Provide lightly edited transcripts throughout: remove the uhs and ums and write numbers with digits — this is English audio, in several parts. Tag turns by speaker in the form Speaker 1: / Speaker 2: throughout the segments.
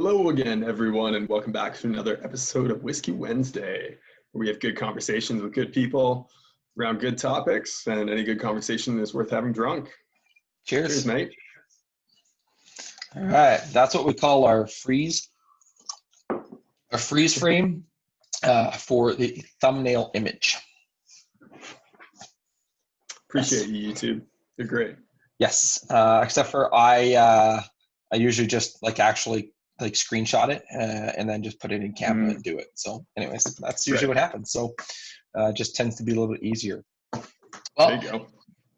Speaker 1: Hello again, everyone, and welcome back to another episode of Whiskey Wednesday, where we have good conversations with good people around good topics, and any good conversation is worth having drunk. Cheers,
Speaker 2: Cheers.
Speaker 1: mate.
Speaker 2: All right, that's what we call our freeze frame for the thumbnail image.
Speaker 1: Appreciate you, YouTube. You're great.
Speaker 2: Yes, except for I usually just actually screenshot it and then just put it in Canva and do it. So anyways, that's usually what happens. So just tends to be a little bit easier. Well,
Speaker 1: there you go.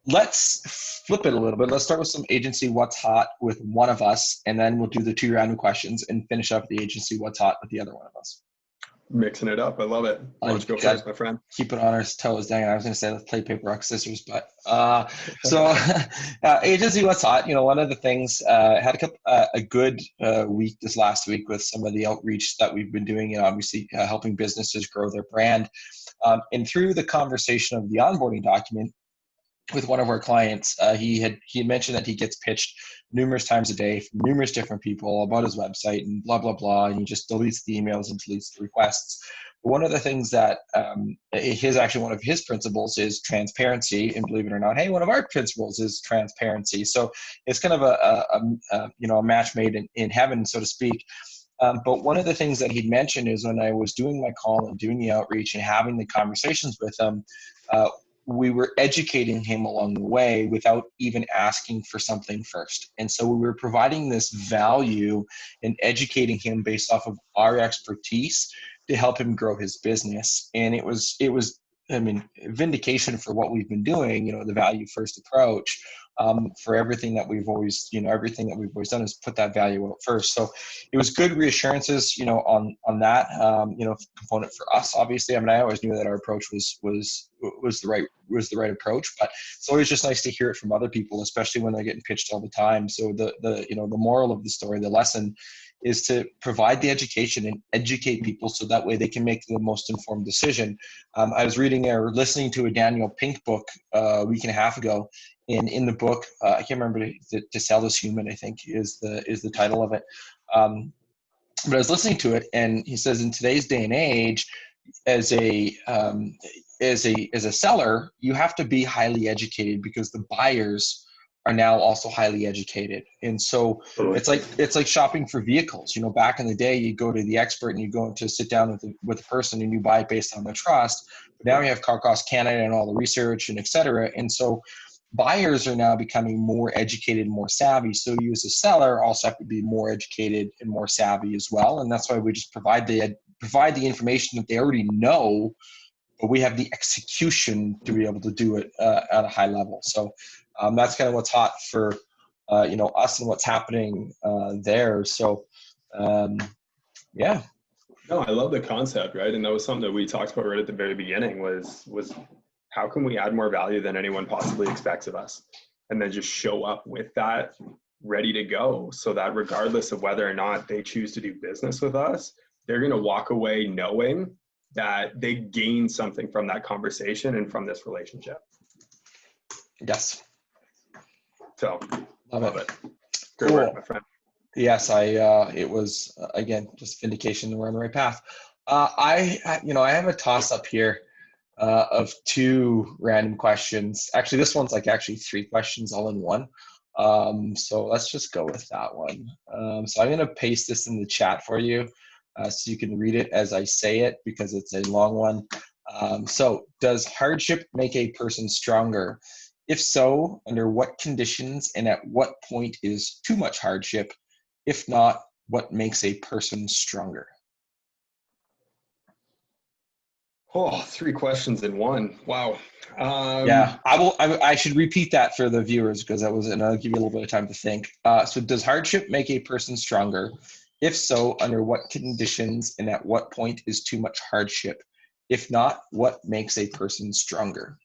Speaker 2: Let's flip it a little bit. Let's start with some agency what's hot with one of us, and then we'll do the 2 random questions and finish up the agency what's hot with the other one of us.
Speaker 1: Mixing it up. I love it. Why don't you go first, my friend?
Speaker 2: Keep it on our toes. Dang it. I was going to say let's play paper, rock, scissors, but agency what's hot. You know, one of the things had a good week this last week with some of the outreach that we've been doing, and obviously helping businesses grow their brand. And through the conversation of the onboarding document with one of our clients, he had mentioned that he gets pitched numerous times a day from numerous different people about his website and blah, blah, blah. And he just deletes the emails and deletes the requests. But one of the things that one of his principles is transparency. And believe it or not, hey, one of our principles is transparency. So it's kind of a match made in heaven, so to speak. But one of the things that he'd mentioned is when I was doing my call and doing the outreach and having the conversations with him, we were educating him along the way without even asking for something first. And so we were providing this value and educating him based off of our expertise to help him grow his business. And it was vindication for what we've been doing, the value first approach. For everything that we've always done is put that value out first. So it was good reassurances, on that, component for us. Obviously, I always knew that our approach was the right approach, but it's always just nice to hear it from other people, especially when they're getting pitched all the time. So the moral of the story, the lesson, is to provide the education and educate people so that way they can make the most informed decision. I was reading or listening to a Daniel Pink book a week and a half ago, and in the book, I can't remember, To Sell Is Human, I think is the title of it. But I was listening to it, and he says in today's day and age, as a seller, you have to be highly educated because the buyers are now also highly educated. And so it's like shopping for vehicles. Back in the day, you go to the expert and you go to sit down with a person and you buy it based on the trust. But now you have Car Cost Canada and all the research and et cetera. And so buyers are now becoming more educated and more savvy. So you as a seller also have to be more educated and more savvy as well. And that's why we just provide the information that they already know, but we have the execution to be able to do it at a high level. So that's kind of what's hot for us and what's happening there. So yeah.
Speaker 1: No, I love the concept, right? And that was something that we talked about right at the very beginning was how can we add more value than anyone possibly expects of us? And then just show up with that ready to go so that regardless of whether or not they choose to do business with us, they're going to walk away knowing that they gain something from that conversation and from this relationship.
Speaker 2: Yes.
Speaker 1: So love it. Great
Speaker 2: cool
Speaker 1: work, my friend.
Speaker 2: Yes, it was again just vindication that we're on the right path. I have a toss up here of 2 random questions. Actually, this one's 3 questions all in one. So let's just go with that one. So I'm going to paste this in the chat for you so you can read it as I say it because it's a long one. So does hardship make a person stronger? If so, under what conditions and at what point is too much hardship? If not, what makes a person stronger?
Speaker 1: Oh, 3 questions in one. Wow.
Speaker 2: Yeah, I should repeat that for the viewers because and I'll give you a little bit of time to think. So does hardship make a person stronger? If so, under what conditions and at what point is too much hardship? If not, what makes a person stronger?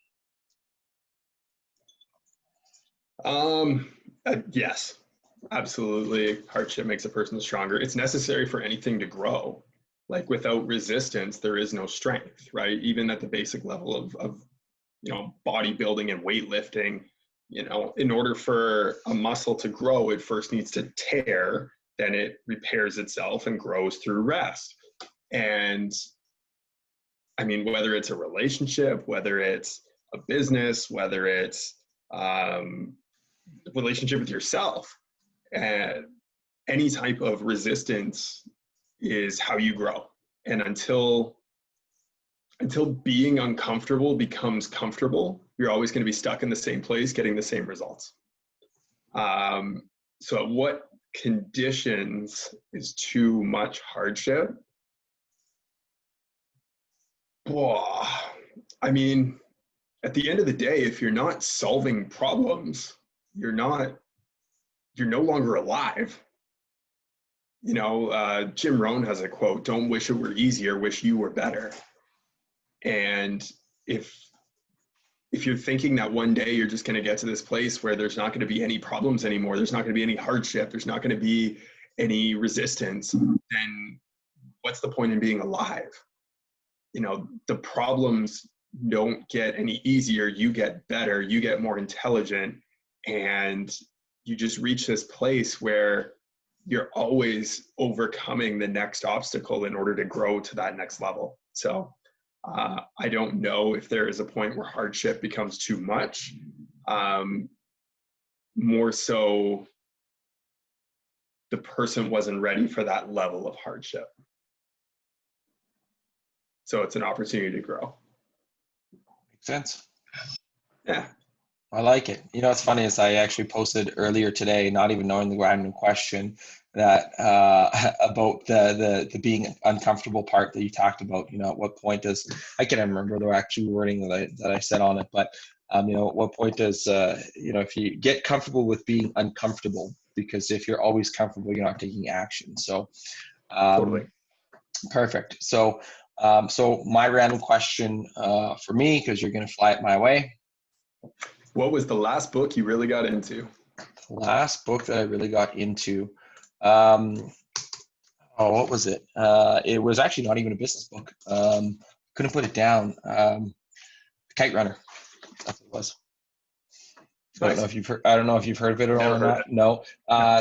Speaker 1: Yes, absolutely. Hardship makes a person stronger. It's necessary for anything to grow. Like without resistance, there is no strength, right? Even at the basic level of bodybuilding and weightlifting, in order for a muscle to grow, it first needs to tear then it repairs itself and grows through rest. And I mean, whether it's a relationship, whether it's a business, whether it's relationship with yourself, and any type of resistance is how you grow. And until being uncomfortable becomes comfortable, you're always going to be stuck in the same place, getting the same results. So at what conditions is too much hardship? I mean, at the end of the day, if you're not solving problems, you're no longer alive. You know, Jim Rohn has a quote, "Don't wish it were easier, wish you were better." And if you're thinking that one day you're just going to get to this place where there's not going to be any problems anymore, there's not going to be any hardship, there's not going to be any resistance, then what's the point in being alive? You know, the problems don't get any easier, you get better, you get more intelligent, and you just reach this place where you're always overcoming the next obstacle in order to grow to that next level. So I don't know if there is a point where hardship becomes too much. More so, the person wasn't ready for that level of hardship. So it's an opportunity to grow.
Speaker 2: Makes sense.
Speaker 1: Yeah.
Speaker 2: I like it. You know, what's funny is I actually posted earlier today, not even knowing the random question, that about the being uncomfortable part that you talked about. You know, at what point does, I can't remember the actual wording that I said on it, but you know, at what point does you know, if you get comfortable with being uncomfortable, because if you're always comfortable, you're not taking action. So
Speaker 1: Totally.
Speaker 2: Perfect. So so my random question for me, because you're going to fly it my way.
Speaker 1: What was the last book you really got into?
Speaker 2: The last book that I really got into, what was it? It was actually not even a business book. Couldn't put it down. Kite Runner. That's what it was. I don't know if you've heard. I don't know if you've heard of it or not. No.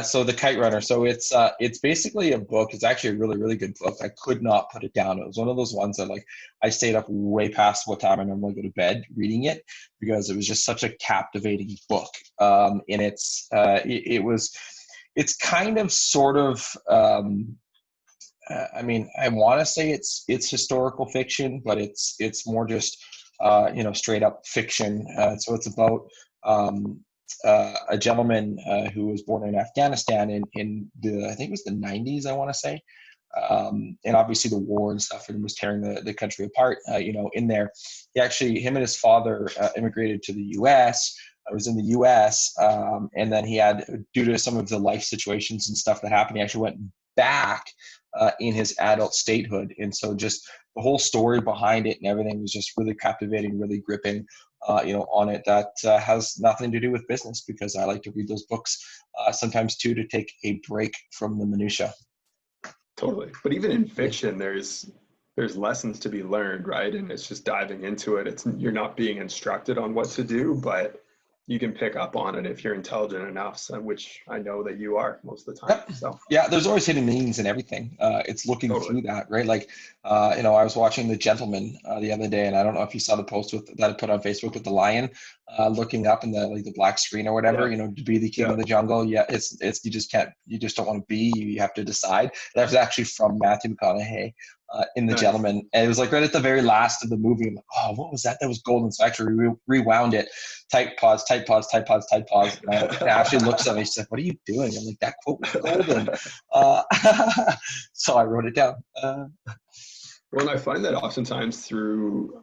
Speaker 2: So the Kite Runner. So it's basically a book. It's actually a really, really good book. I could not put it down. It was one of those ones that, like, I stayed up way past what time I normally go to bed reading it, because it was just such a captivating book. And it's kind of sort of. I mean, I want to say it's historical fiction, but it's more just you know, straight up fiction. So it's about a gentleman who was born in Afghanistan in the, I think it was the 90s, I want to say. And obviously the war and stuff, and was tearing the country apart. You know, in there, him and his father immigrated to the U.S. I was in the U.S. And then he had, due to some of the life situations and stuff that happened, he actually went back in his adult statehood. And so just the whole story behind it and everything was just really captivating, really gripping, you know, on it. That has nothing to do with business, because I like to read those books sometimes too, to take a break from the minutia.
Speaker 1: Totally. But even in fiction, there's lessons to be learned, right? And it's just diving into it. You're not being instructed on what to do, but you can pick up on it if you're intelligent enough, which I know that you are most of the time.
Speaker 2: Yep.
Speaker 1: So
Speaker 2: yeah, there's always hidden meanings in everything. It's looking
Speaker 1: totally.
Speaker 2: through that, right? Like, you know, I was watching The Gentleman the other day, and I don't know if you saw the post that I put on Facebook with the lion looking up in the black screen or whatever. You know, to be the king of the jungle. Yeah, it's you just don't want to be. You have to decide. That was actually from Matthew McConaughey. In The Gentleman, and it was like right at the very last of the movie. I'm like, oh, what was that? That was golden. So I actually rewound it. Type pause. And Ashley looks at me. She's like, "What are you doing?" I'm like, "That quote was golden." So I wrote it down.
Speaker 1: Well, and I find that oftentimes through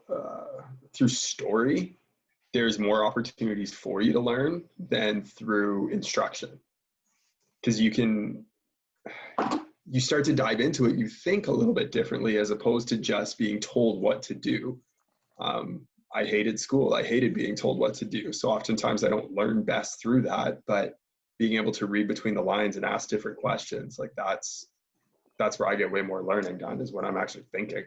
Speaker 1: story, there's more opportunities for you to learn than through instruction, because you start to dive into it, you think a little bit differently as opposed to just being told what to do. I hated school. I hated being told what to do. So oftentimes I don't learn best through that, but being able to read between the lines and ask different questions, like that's where I get way more learning done, is when I'm actually thinking.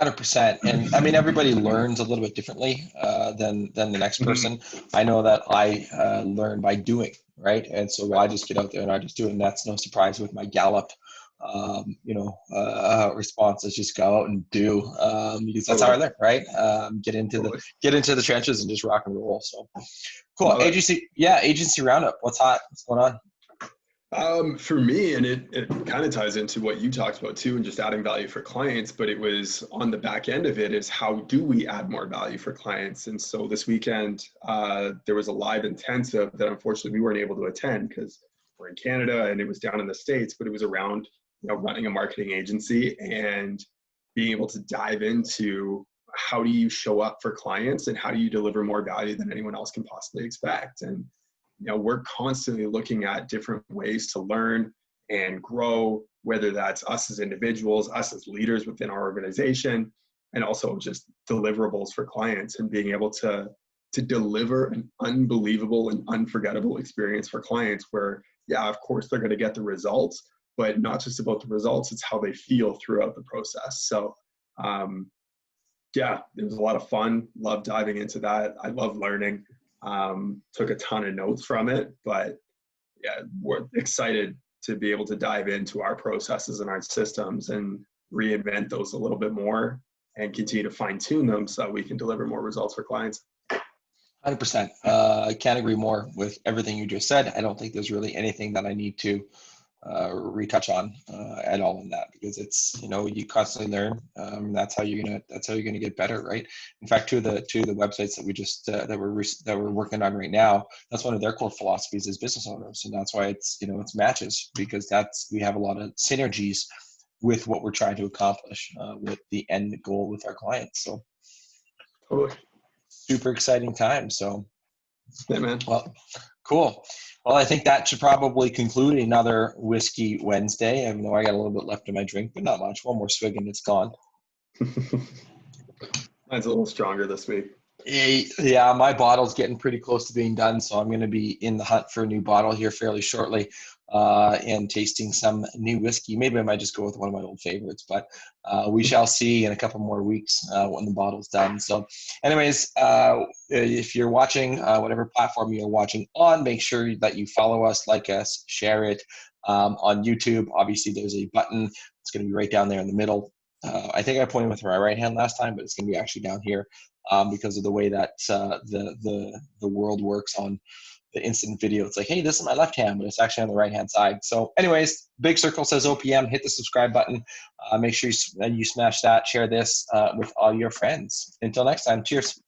Speaker 2: 100%. And I mean, everybody learns a little bit differently than the next
Speaker 1: Mhm.
Speaker 2: person. I know that I learn by doing, right? And so I just get out there and I just do it. And that's no surprise with my Gallup, response is just go out and do, because that's how I
Speaker 1: Totally.
Speaker 2: learn, right?
Speaker 1: Totally.
Speaker 2: Get into the trenches and just rock and roll. So cool.
Speaker 1: Love it.
Speaker 2: Agency roundup. What's hot? What's going on?
Speaker 1: For me, and it kind of ties into what you talked about too, and just adding value for clients, but it was on the back end of it is how do we add more value for clients? And so this weekend, there was a live intensive that unfortunately we weren't able to attend because we're in Canada and it was down in the States, but it was around, running a marketing agency and being able to dive into how do you show up for clients and how do you deliver more value than anyone else can possibly expect. And we're constantly looking at different ways to learn and grow, whether that's us as individuals, us as leaders within our organization, and also just deliverables for clients and being able to deliver an unbelievable and unforgettable experience for clients where, yeah, of course they're going to get the results, but not just about the results, it's how they feel throughout the process. So yeah, it was a lot of fun. Love diving into that. I love learning. Took a ton of notes from it, but yeah, we're excited to be able to dive into our processes and our systems and reinvent those a little bit more and continue to fine tune them so that we can deliver more results for clients.
Speaker 2: 100%. I can't agree more with everything you just said. I don't think there's really anything that I need to retouch on at all in that, because it's, you constantly learn. That's how you're gonna get better, right? In fact, two of the websites that we just that we're working on right now, that's one of their core philosophies as business owners, and that's why it's matches, because we have a lot of synergies with what we're trying to accomplish with the end goal with our clients. So
Speaker 1: Totally.
Speaker 2: super exciting time. So
Speaker 1: Yeah, man.
Speaker 2: well, cool. Well, I think that should probably conclude another Whiskey Wednesday. I know I got a little bit left in my drink, but not much. One more swig and it's gone.
Speaker 1: Mine's a little stronger this week.
Speaker 2: Yeah, my bottle's getting pretty close to being done, so I'm going to be in the hunt for a new bottle here fairly shortly, and tasting some new whiskey. Maybe I might just go with one of my old favorites, but we shall see in a couple more weeks when the bottle's done. So anyways, if you're watching, whatever platform you're watching on, make sure that you follow us, like us, share it. On YouTube, obviously there's a button. It's going to be right down there in the middle. I think I pointed with my right hand last time, but it's going to be actually down here. Because of the way that the world works on the instant video. It's like, hey, this is my left hand, but it's actually on the right hand side. So anyways, big circle says OPM. Hit the subscribe button. Make sure you smash that. Share this with all your friends. Until next time, cheers.